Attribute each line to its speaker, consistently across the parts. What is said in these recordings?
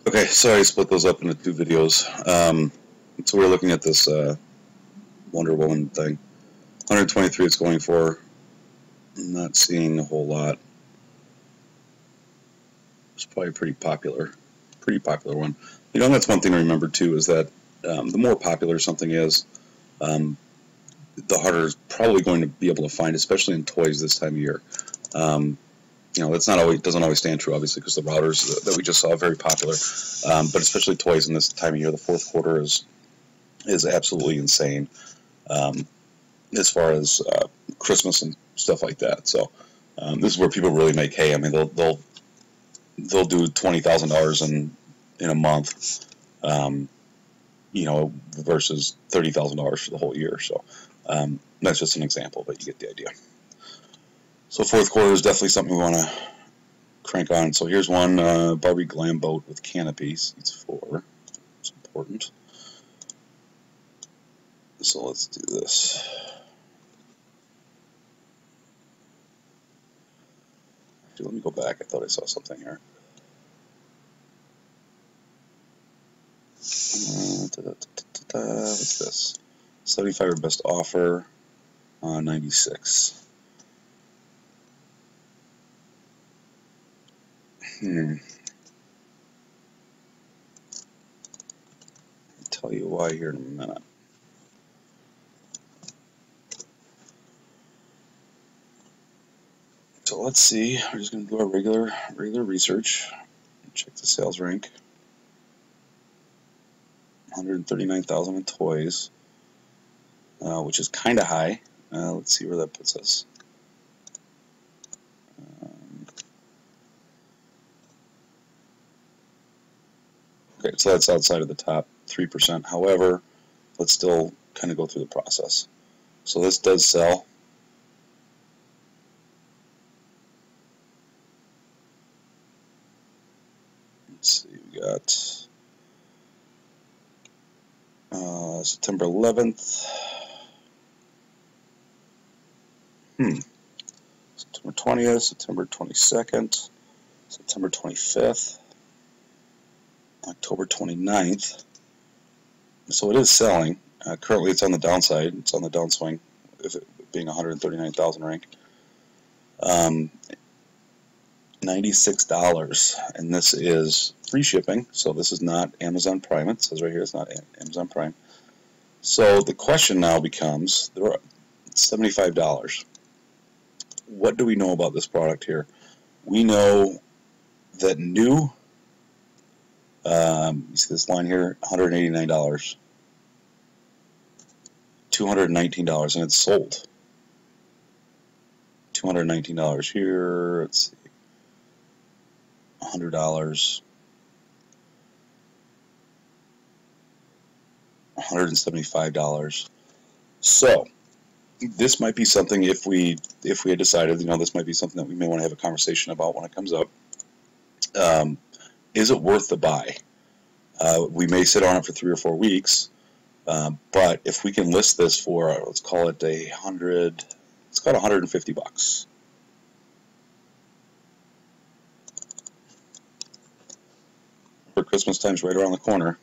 Speaker 1: Okay, sorry I split those up into two videos. So we're looking at this Wonder Woman thing. 123 it's going for. I'm not seeing a whole lot. It's probably pretty popular one. You know, that's one thing to remember too, is that the more popular something is, the harder it's probably going to be able to find, especially in toys this time of year. You know, that's not always, doesn't always stand true, obviously, because the routers that we just saw are very popular. But especially toys in this time of year, the fourth quarter is absolutely insane as far as Christmas and stuff like that. So this is where people really make hay. I mean, they'll do $20,000 in a month, you know, versus $30,000 for the whole year. So that's just an example, but you get the idea. So fourth quarter is definitely something we want to crank on. So here's one Barbie Glam Boat with canopy, seats 4. It's important. So let's do this. Actually, let me go back. I thought I saw something here. What's this? 75 or best offer, 96. I'll tell you why here in a minute. So let's see. We're just going to do our regular research. Check the sales rank. 139,000 in toys, which is kind of high. Let's see where that puts us. Okay, so that's outside of the top 3%. However, let's still kind of go through the process. So this does sell. Let's see, we got September 11th. September 20th, September 22nd, September 25th, October 29th. So it is selling. Currently it's on the downside. It's on the downswing, if it being 139,000 rank. $96, and this is free shipping, so this is not Amazon Prime. It says right here it's not Amazon Prime. So the question now becomes, there are $75. What do we know about this product here? We know that new, you see this line here, $189, $219, and it's sold. $219 here, let's see. $100, $175. So this might be something, if we had decided, you know, this might be something that we may want to have a conversation about when it comes up. Is it worth the buy? We may sit on it for 3 or 4 weeks, but if we can list this for, let's call it let's call it $150. Christmas time's right around the corner.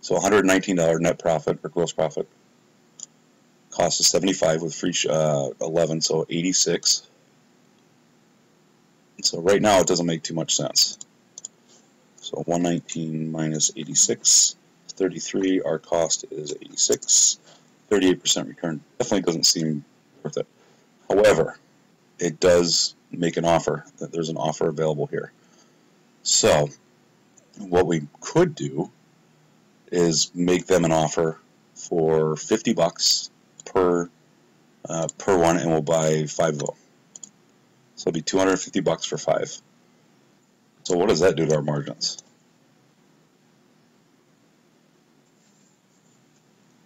Speaker 1: So $119 net profit or gross profit. Cost is $75 with free 11, so $86. So right now it doesn't make too much sense. So 119 minus 86, 33. Our cost is 86. 38% return. Definitely doesn't seem worth it. However, it does make an offer, that there's an offer available here. So what we could do is make them an offer for $50 per one, and we'll buy 5 of them. So it'll be $250 for 5. So what does that do to our margins?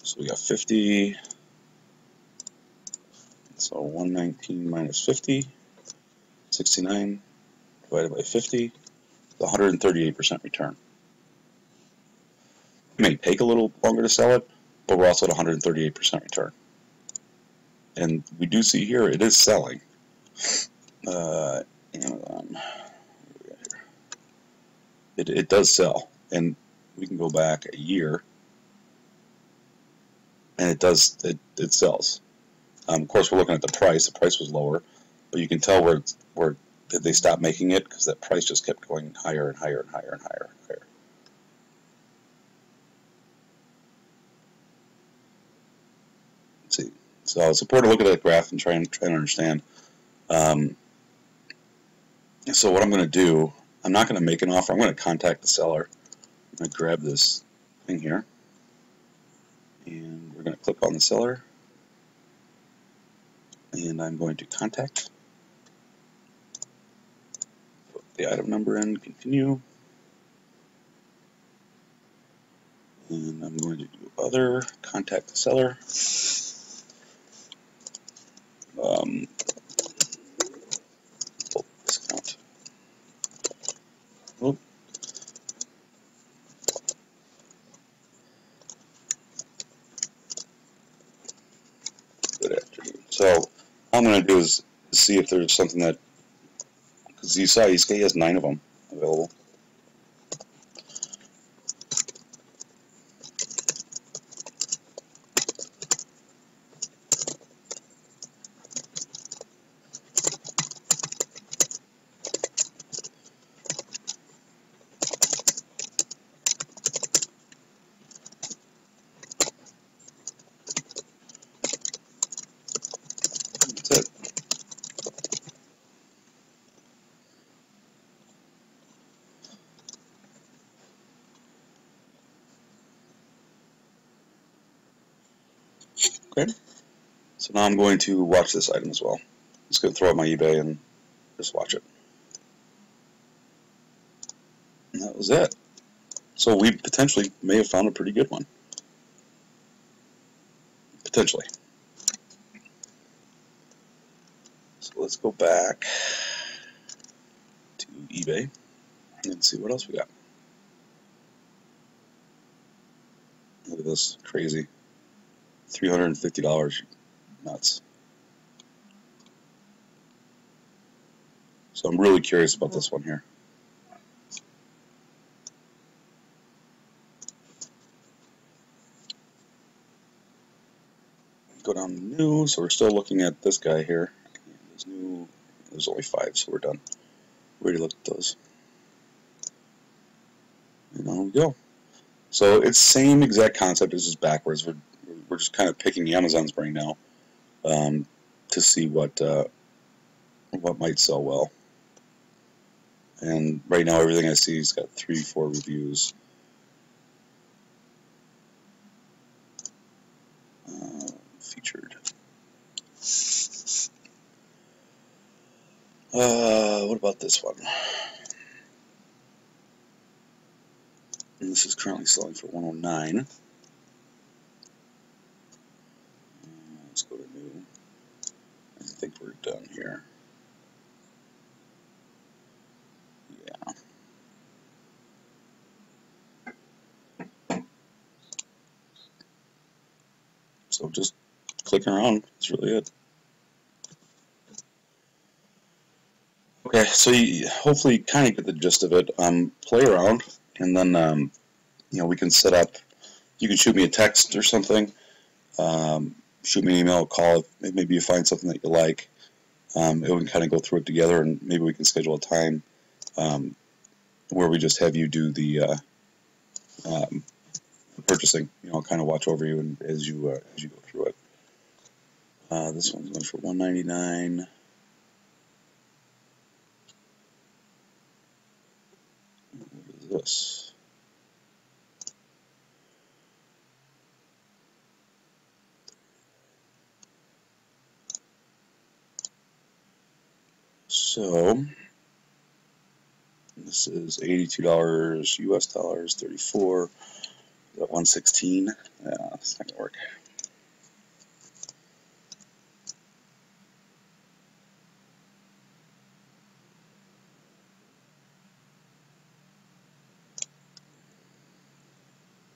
Speaker 1: So we got 50. So 119 minus 50, 69 divided by 50, 138% return. It may take a little longer to sell it, but we're also at 138% return. And we do see here it is selling. Amazon. it does sell, and we can go back a year, and it sells. Of course, we're looking at the price. The price was lower, but you can tell where did they stop making it, because that price just kept going higher and higher and higher and higher and higher. Let's see. So it's important to look at that graph and try and understand. So what I'm going to do, I'm not going to make an offer. I'm going to contact the seller. I'm going to grab this thing here, and we're going to click on the seller, and I'm going to contact, put the item number in, continue, and I'm going to do other, contact the seller. Discount. Oh. Good afternoon. So all I'm going to do is see if there's something that, because you saw he has 9 of them available. That's it. Okay. So now I'm going to watch this item as well. I'm just going to throw out my eBay and just watch it. And that was it. So we potentially may have found a pretty good one. Potentially. So let's go back to eBay and see what else we got. Look at this, crazy. $350, nuts. So I'm really curious about this one here. Go down to new, so we're still looking at this guy here. There's new, there's only 5, so we're done. We already looked at those. And there we go. So it's same exact concept, it's just backwards. We're just kind of picking Amazon's brain now to see what might sell well. And right now everything I see has got 3-4 reviews. Featured. What about this one? And this is currently selling for $109. Let's go to new. I think we're done here. Yeah. So just clicking around, that's really it. Okay, so you hopefully kind of get the gist of it. Play around, and then you know, we can set up. You can shoot me a text or something. Shoot me an email, call. Maybe you find something that you like. We can kind of go through it together, and maybe we can schedule a time where we just have you do the purchasing. You know, I'll kind of watch over you and as you go through it. This one's going for $199. What is this? So this is $82 US dollars, 34. That 116. Yeah, it's not gonna work.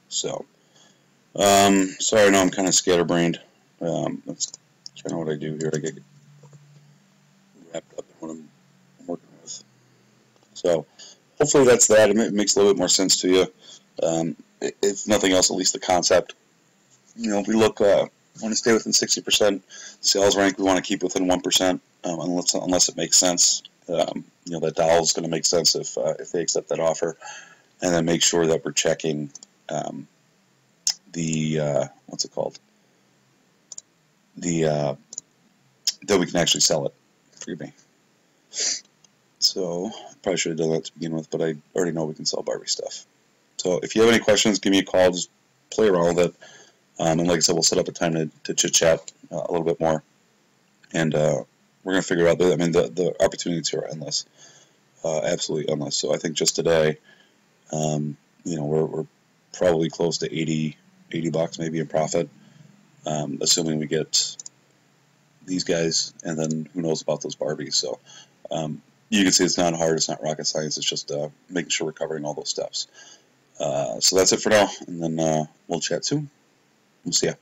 Speaker 1: So, sorry, I know I'm kind of scatterbrained. That's kind of what I do here. I get wrapped up in what I'm working with. So, hopefully that's that. It makes a little bit more sense to you. If nothing else, at least the concept. If we look, want to stay within 60% sales rank. We want to keep within 1%, unless it makes sense. That dial is going to make sense if they accept that offer, and then make sure that we're checking what's it called? That we can actually sell it. Forgive me. So probably should have done that to begin with, but I already know we can sell Barbie stuff. So if you have any questions, give me a call. Just play around with it. And like I said, we'll set up a time to chit-chat a little bit more. And we're going to figure out, the opportunities here are endless. Absolutely endless. So I think just today, we're probably close to $80 maybe in profit, assuming we get these guys, and then who knows about those Barbies. So you can see it's not hard, it's not rocket science, it's just making sure we're covering all those steps. So that's it for now, and then we'll chat soon. We'll see ya.